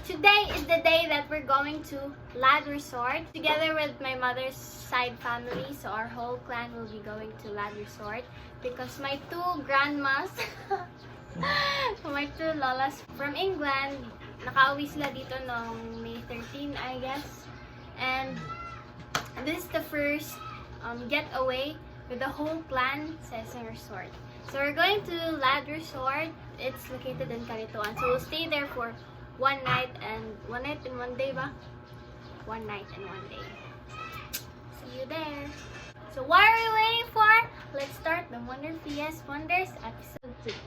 Today is the day that we're going to Lad Resort together with my mother's side family. So our whole clan will be going to Lad Resort because my two grandmas, my two lolas from England, nakauwi sila dito noong May 13, I guess. And this is the first getaway with the whole clan sa isang resort. So we're going to Lad Resort. It's located in Carituan. So we'll stay there for one night and one day ba? One night and one day. See you there. So what are we waiting for? Let's start the Wonder VS Wonders episode 2.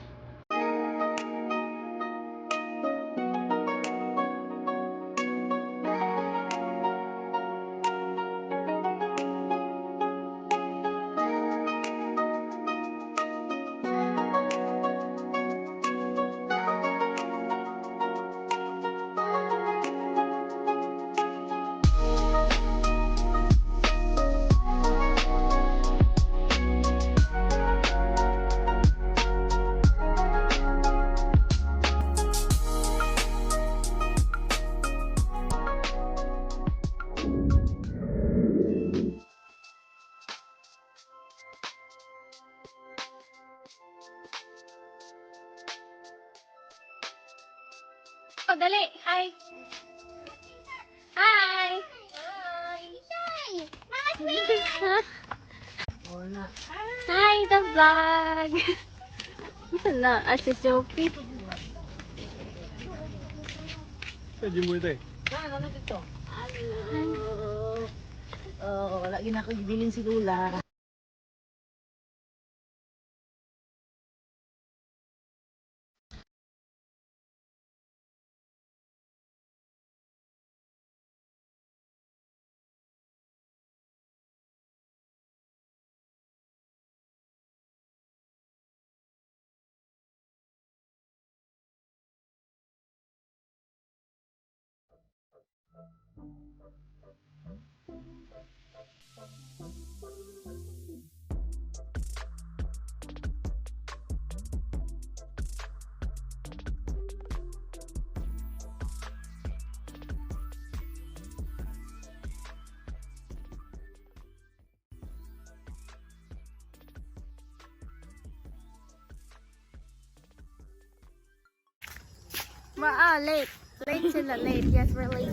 Oh, dali! Hi! Hi! Hi! Hi, the vlog! Wala, si Sophie. Pwede mo ito eh. Ano dito? Lagi na ako ibilin si Lula. Late. Late sila, late. Yes, we're late.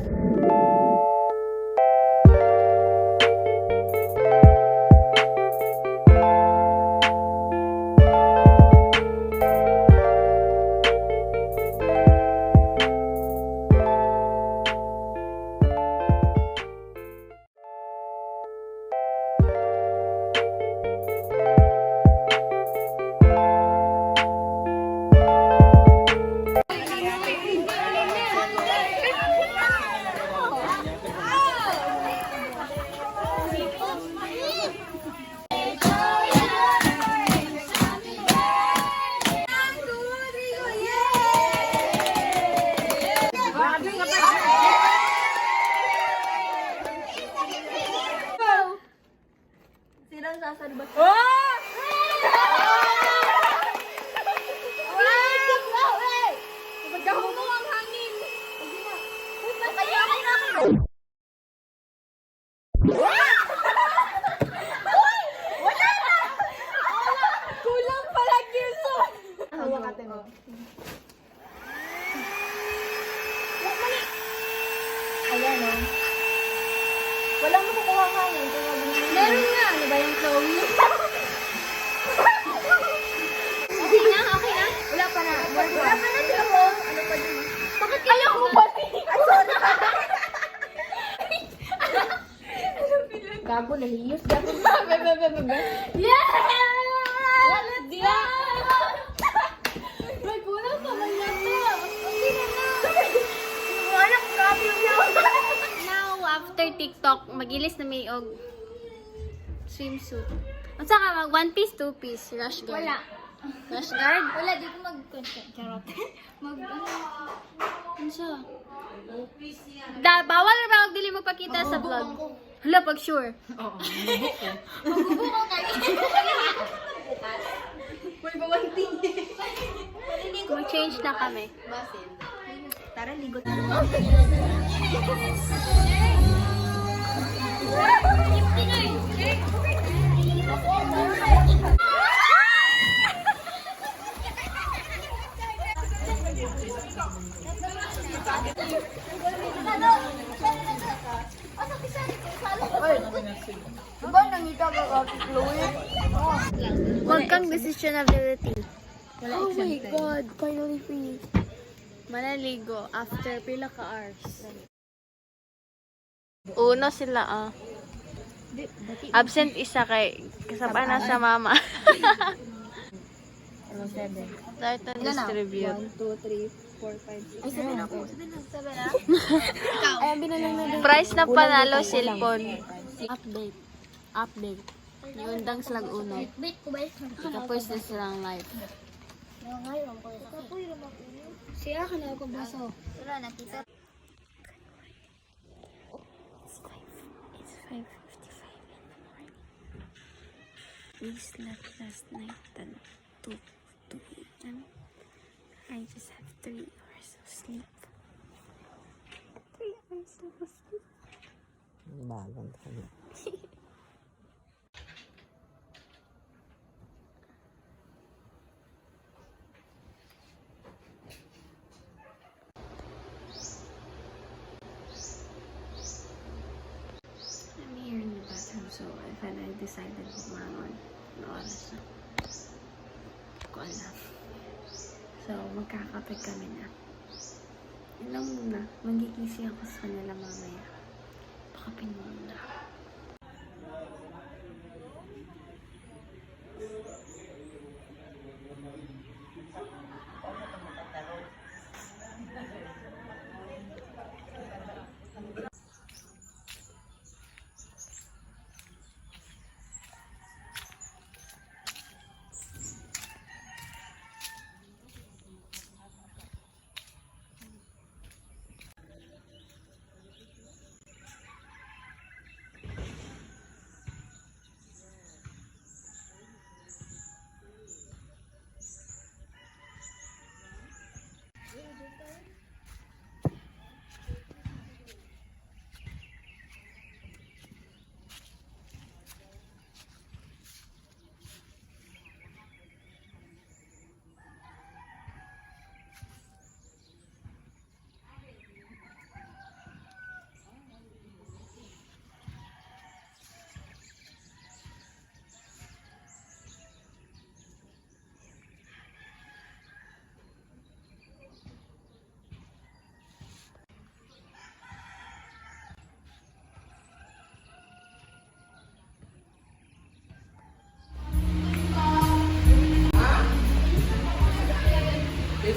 Silang sasalbat. Kulang pala kiso. Hawak mo. Ayan o. Walang makukuha hangin. Meron nga. Ano ba yung Chloe? Okay na? Okay na? Wala pa na. Wala pa na siya po. Ano pa din? Bakit ayaw ko ba? Gago, nahiyos. Gago. Yeah! Let's go! May kulang sa mga to. Okay na na. Walang copy na. Now, after TikTok, magilis na may og swimsuit. Ang saka mag one piece, two piece, rush guard. Wala. Rush guard? Wala, di ko mag-content. Charot. Ano siya? Bawal na ba huwag dili magpakita sa vlog? Hala, pag sure. Oo. Magbubuko ka. May bawanting. Mag-change na kami. Tara, ligot. Huwag kang decisionability. Oh my God, finally free. Malaligo after pila ka hours. Uno sila Absent isa kay kasaba na sa mama. 7. Start to distribute. 1, 2, 3, 4, 5, 6. Ay, 7 ako. 7 na? Ay, binalang na price na panalo cellphone. Update. Iundang silang uno. Tapos na silang live. Siya ka na pagbaso. Wala na, tita. It's 5:55 in the morning. We slept last night at 2 a.m. I just have 3 hours of sleep. 3 hours of sleep. Balang kami. I'm here in the bathroom, so if I decided kung mga oras na. Ko alam. So, magkakape kami na. Yun lang muna. Magkikisi ako sa kanila mamaya. Pakapin muna.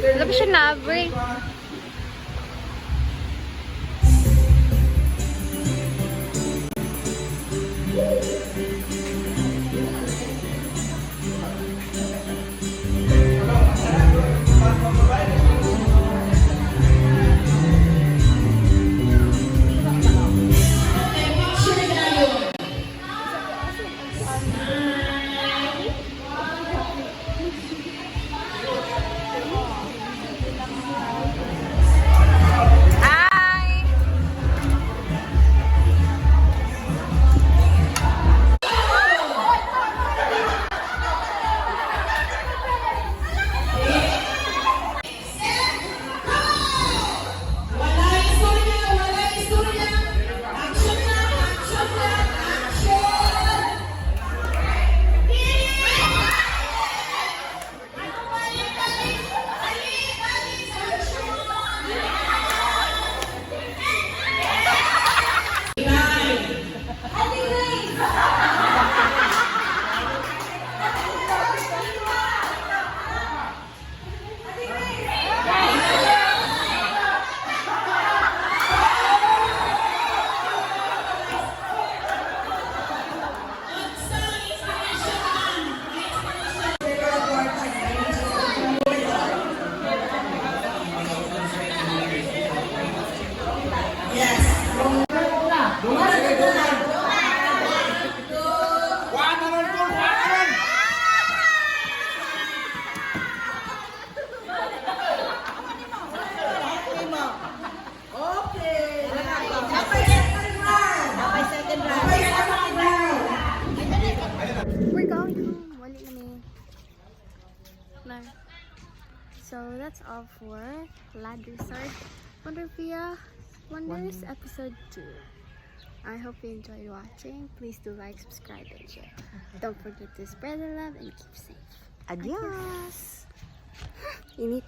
Wala pa siya na-break. So that's all for Lad Resort Wonderfia Wonders episode 2. I hope you enjoyed watching. Please do like, subscribe, and share. Don't forget to spread the love and keep safe. Adios! Init.